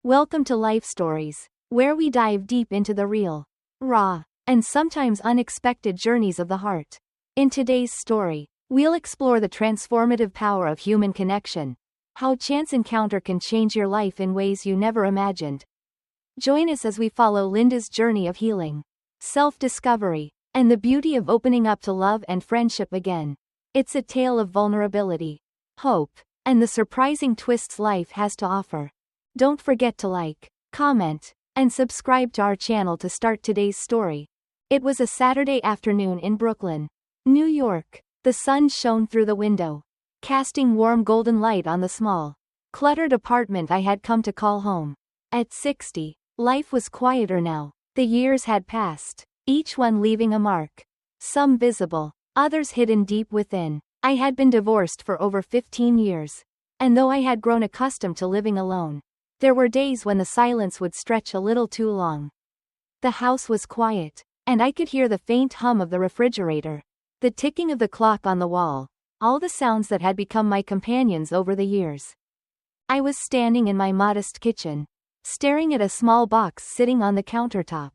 Welcome to Life Stories, where we dive deep into the real, raw, and sometimes unexpected journeys of the heart. In today's story, we'll explore the transformative power of human connection, how chance encounter can change your life in ways you never imagined. Join us as we follow Linda's journey of healing, self-discovery, and the beauty of opening up to love and friendship again. It's a tale of vulnerability, hope, and the surprising twists life has to offer. Don't forget to like, comment, and subscribe to our channel to start today's story. It was a Saturday afternoon in Brooklyn, New York. The sun shone through the window, casting warm golden light on the small, cluttered apartment I had come to call home. At 60, life was quieter now. The years had passed, each one leaving a mark. Some visible, others hidden deep within. I had been divorced for over 15 years. And though I had grown accustomed to living alone, there were days when the silence would stretch a little too long. The house was quiet, and I could hear the faint hum of the refrigerator, the ticking of the clock on the wall, all the sounds that had become my companions over the years. I was standing in my modest kitchen, staring at a small box sitting on the countertop.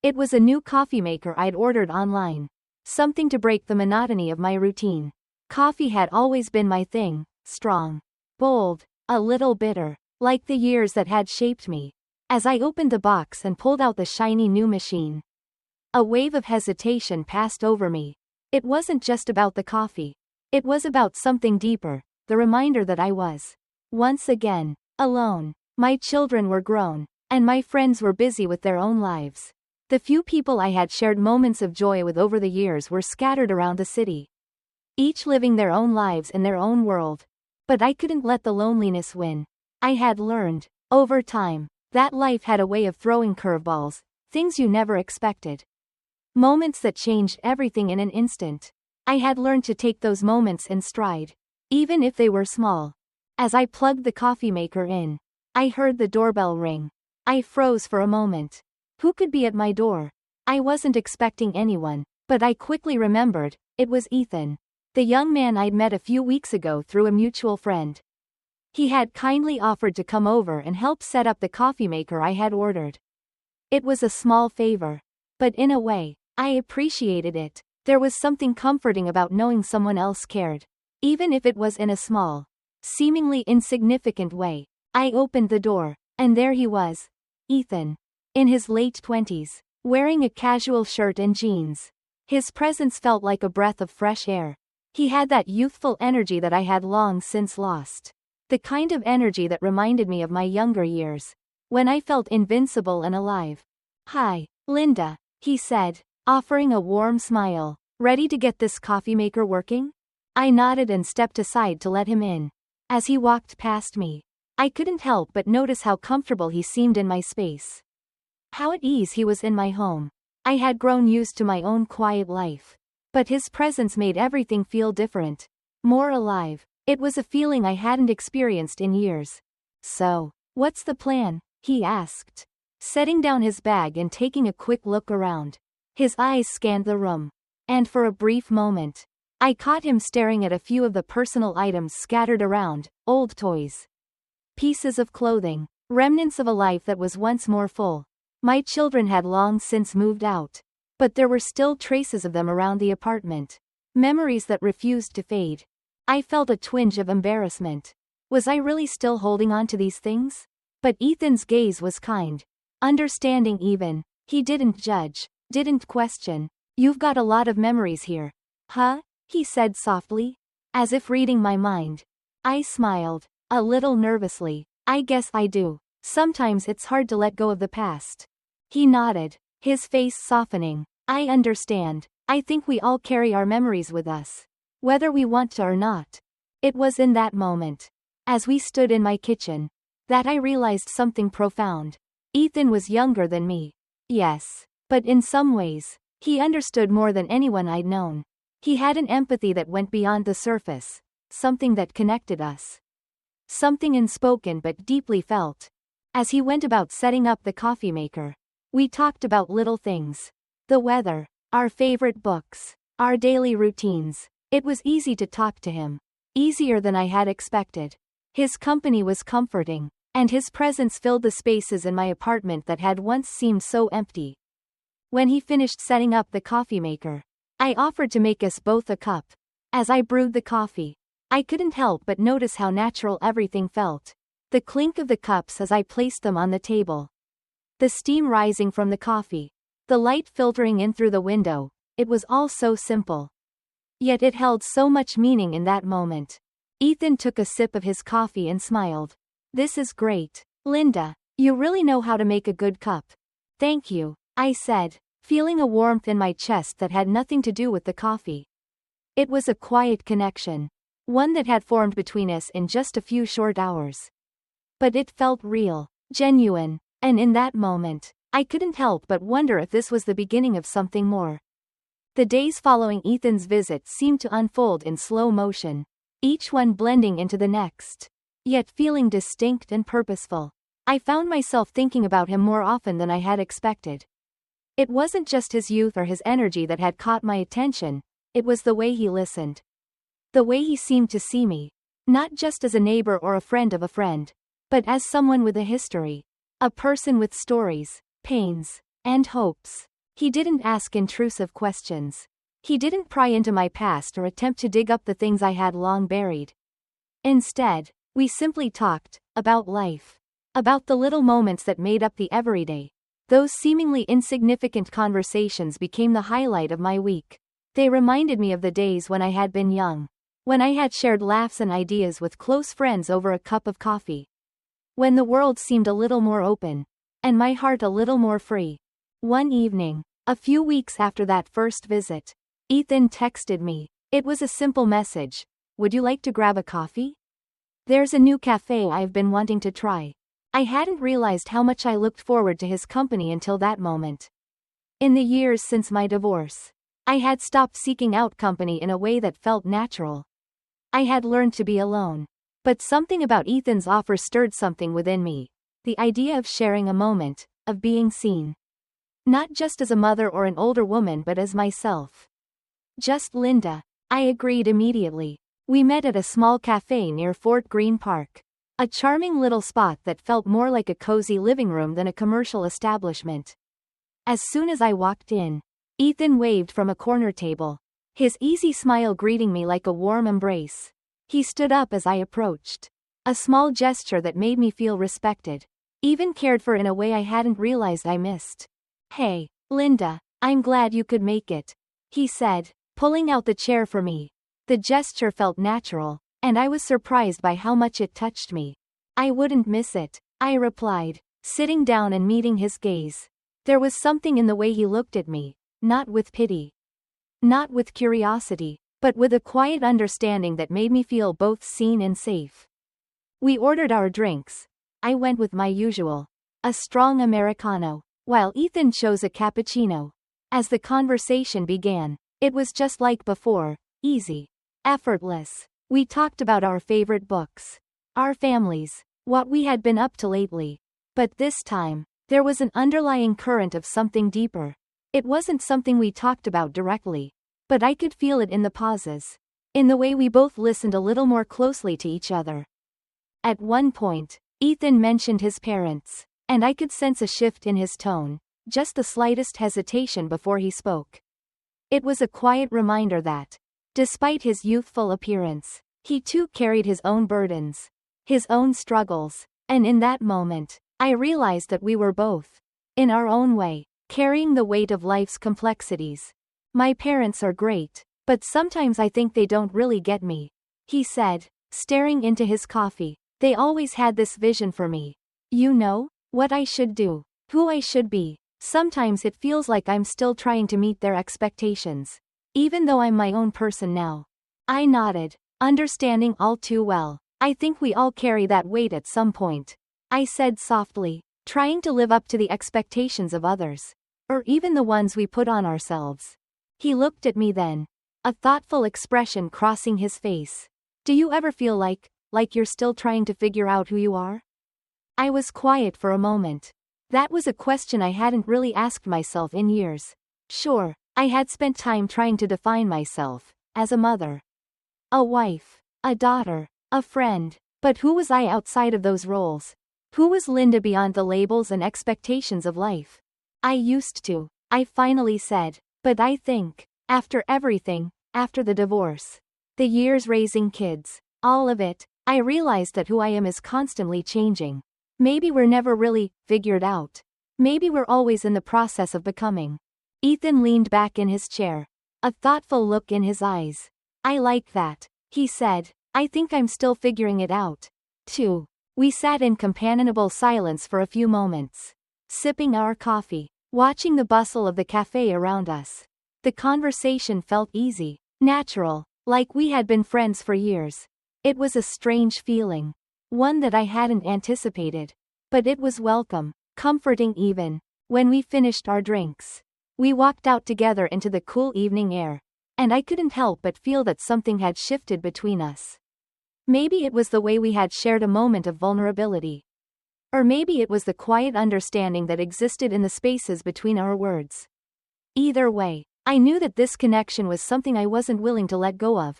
It was a new coffee maker I'd ordered online, something to break the monotony of my routine. Coffee had always been my thing, strong, bold, a little bitter, like the years that had shaped me. As I opened the box and pulled out the shiny new machine, a wave of hesitation passed over me. It wasn't just about the coffee. It was about something deeper, the reminder that I was, once again, alone. My children were grown, and my friends were busy with their own lives. The few people I had shared moments of joy with over the years were scattered around the city, each living their own lives in their own world. But I couldn't let the loneliness win. I had learned, over time, that life had a way of throwing curveballs, things you never expected. Moments that changed everything in an instant. I had learned to take those moments in stride, even if they were small. As I plugged the coffee maker in, I heard the doorbell ring. I froze for a moment. Who could be at my door? I wasn't expecting anyone, but I quickly remembered, it was Ethan, the young man I'd met a few weeks ago through a mutual friend. He had kindly offered to come over and help set up the coffee maker I had ordered. It was a small favor, but in a way, I appreciated it. There was something comforting about knowing someone else cared, even if it was in a small, seemingly insignificant way. I opened the door, and there he was, Ethan, in his late 20s, wearing a casual shirt and jeans. His presence felt like a breath of fresh air. He had that youthful energy that I had long since lost. The kind of energy that reminded me of my younger years, when I felt invincible and alive. "Hi, Linda," he said, offering a warm smile. "Ready to get this coffee maker working?" I nodded and stepped aside to let him in. As he walked past me, I couldn't help but notice how comfortable he seemed in my space. How at ease he was in my home. I had grown used to my own quiet life, but his presence made everything feel different, more alive. It was a feeling I hadn't experienced in years. "So, what's the plan?" he asked, setting down his bag and taking a quick look around. His eyes scanned the room, and for a brief moment, I caught him staring at a few of the personal items scattered around, old toys, pieces of clothing, remnants of a life that was once more full. My children had long since moved out, but there were still traces of them around the apartment, memories that refused to fade. I felt a twinge of embarrassment. Was I really still holding on to these things? But Ethan's gaze was kind, understanding even. He didn't judge, didn't question. "You've got a lot of memories here." "Huh?" he said softly, as if reading my mind. I smiled, a little nervously. "I guess I do. Sometimes it's hard to let go of the past." He nodded, his face softening. "I understand. I think we all carry our memories with us, whether we want to or not." It was in that moment, as we stood in my kitchen, that I realized something profound. Ethan was younger than me. Yes, but in some ways, he understood more than anyone I'd known. He had an empathy that went beyond the surface, something that connected us. Something unspoken but deeply felt. As he went about setting up the coffee maker, we talked about little things. The weather, our favorite books, our daily routines. It was easy to talk to him. Easier than I had expected. His company was comforting, and his presence filled the spaces in my apartment that had once seemed so empty. When he finished setting up the coffee maker, I offered to make us both a cup. As I brewed the coffee, I couldn't help but notice how natural everything felt. The clink of the cups as I placed them on the table. The steam rising from the coffee. The light filtering in through the window. It was all so simple. Yet it held so much meaning in that moment. Ethan took a sip of his coffee and smiled. "This is great, Linda. You really know how to make a good cup." "Thank you," I said, feeling a warmth in my chest that had nothing to do with the coffee. It was a quiet connection. One that had formed between us in just a few short hours. But it felt real, genuine, and in that moment, I couldn't help but wonder if this was the beginning of something more. The days following Ethan's visit seemed to unfold in slow motion, each one blending into the next, yet feeling distinct and purposeful. I found myself thinking about him more often than I had expected. It wasn't just his youth or his energy that had caught my attention, it was the way he listened. The way he seemed to see me, not just as a neighbor or a friend of a friend, but as someone with a history. A person with stories, pains, and hopes. He didn't ask intrusive questions. He didn't pry into my past or attempt to dig up the things I had long buried. Instead, we simply talked about life. About the little moments that made up the everyday. Those seemingly insignificant conversations became the highlight of my week. They reminded me of the days when I had been young. When I had shared laughs and ideas with close friends over a cup of coffee. When the world seemed a little more open, and my heart a little more free. One evening, a few weeks after that first visit, Ethan texted me. It was a simple message. "Would you like to grab a coffee? There's a new cafe I've been wanting to try." I hadn't realized how much I looked forward to his company until that moment. In the years since my divorce, I had stopped seeking out company in a way that felt natural. I had learned to be alone. But something about Ethan's offer stirred something within me. The idea of sharing a moment, of being seen. Not just as a mother or an older woman but as myself. "Just Linda," I agreed immediately. We met at a small cafe near Fort Greene Park. A charming little spot that felt more like a cozy living room than a commercial establishment. As soon as I walked in, Ethan waved from a corner table. His easy smile greeting me like a warm embrace. He stood up as I approached. A small gesture that made me feel respected. Even cared for in a way I hadn't realized I missed. "Hey, Linda, I'm glad you could make it," he said, pulling out the chair for me. The gesture felt natural, and I was surprised by how much it touched me. "I wouldn't miss it," I replied, sitting down and meeting his gaze. There was something in the way he looked at me, not with pity. Not with curiosity, but with a quiet understanding that made me feel both seen and safe. We ordered our drinks. I went with my usual, a strong Americano, while Ethan chose a cappuccino. As the conversation began, it was just like before, easy, effortless. We talked about our favorite books, our families, what we had been up to lately. But this time, there was an underlying current of something deeper. It wasn't something we talked about directly, but I could feel it in the pauses, in the way we both listened a little more closely to each other. At one point, Ethan mentioned his parents, and I could sense a shift in his tone, just the slightest hesitation before he spoke. It was a quiet reminder that, despite his youthful appearance, he too carried his own burdens, his own struggles, and in that moment, I realized that we were both, in our own way, carrying the weight of life's complexities. "My parents are great, but sometimes I think they don't really get me," he said, staring into his coffee. "They always had this vision for me. You know, what I should do, who I should be. Sometimes it feels like I'm still trying to meet their expectations, even though I'm my own person now." I nodded, understanding all too well. "I think we all carry that weight at some point," I said softly, trying to live up to the expectations of others, or even the ones we put on ourselves. He looked at me then, a thoughtful expression crossing his face. "Do you ever feel like you're still trying to figure out who you are?" I was quiet for a moment. That was a question I hadn't really asked myself in years. Sure, I had spent time trying to define myself, as a mother, a wife, a daughter, a friend, but who was I outside of those roles? Who was Linda beyond the labels and expectations of life? I used to, I finally said. But I think, after everything, after the divorce, the years raising kids, all of it, I realized that who I am is constantly changing. Maybe we're never really figured out. Maybe we're always in the process of becoming. Ethan leaned back in his chair, a thoughtful look in his eyes. I like that, he said. I think I'm still figuring it out, too. We sat in companionable silence for a few moments, sipping our coffee, watching the bustle of the cafe around us. The conversation felt easy, natural, like we had been friends for years. It was a strange feeling, one that I hadn't anticipated. But it was welcome, comforting even. When we finished our drinks, we walked out together into the cool evening air, and I couldn't help but feel that something had shifted between us. Maybe it was the way we had shared a moment of vulnerability. Or maybe it was the quiet understanding that existed in the spaces between our words. Either way, I knew that this connection was something I wasn't willing to let go of.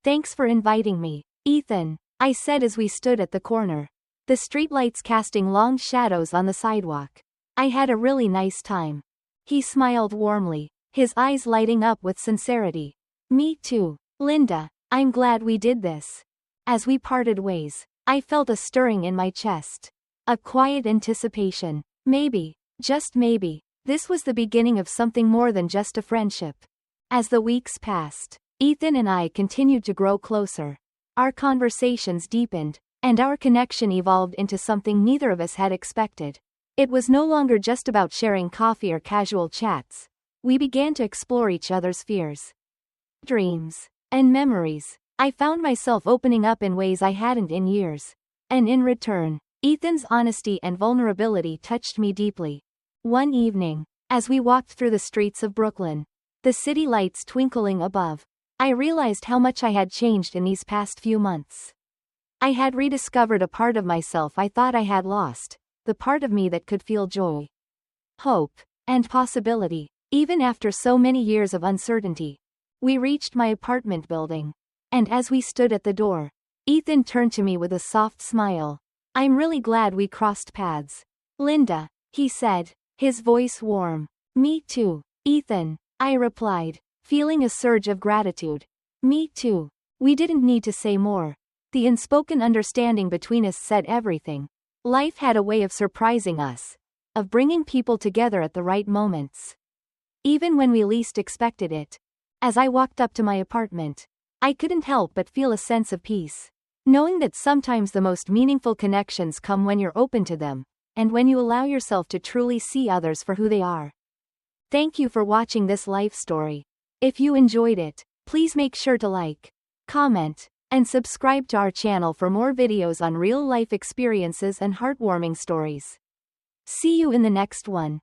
Thanks for inviting me, Ethan, I said as we stood at the corner, the streetlights casting long shadows on the sidewalk. I had a really nice time. He smiled warmly, his eyes lighting up with sincerity. Me too, Linda, I'm glad we did this. As we parted ways, I felt a stirring in my chest. A quiet anticipation. Maybe, just maybe, this was the beginning of something more than just a friendship. As the weeks passed, Ethan and I continued to grow closer. Our conversations deepened, and our connection evolved into something neither of us had expected. It was no longer just about sharing coffee or casual chats. We began to explore each other's fears, dreams, and memories. I found myself opening up in ways I hadn't in years. And in return, Ethan's honesty and vulnerability touched me deeply. One evening, as we walked through the streets of Brooklyn, the city lights twinkling above, I realized how much I had changed in these past few months. I had rediscovered a part of myself I thought I had lost, the part of me that could feel joy, hope, and possibility, even after so many years of uncertainty. We reached my apartment building. And as we stood at the door, Ethan turned to me with a soft smile. I'm really glad we crossed paths, Linda, he said, his voice warm. Me too, Ethan, I replied, feeling a surge of gratitude. Me too. We didn't need to say more. The unspoken understanding between us said everything. Life had a way of surprising us, of bringing people together at the right moments, even when we least expected it. As I walked up to my apartment, I couldn't help but feel a sense of peace, knowing that sometimes the most meaningful connections come when you're open to them, and when you allow yourself to truly see others for who they are. Thank you for watching this life story. If you enjoyed it, please make sure to like, comment, and subscribe to our channel for more videos on real-life experiences and heartwarming stories. See you in the next one.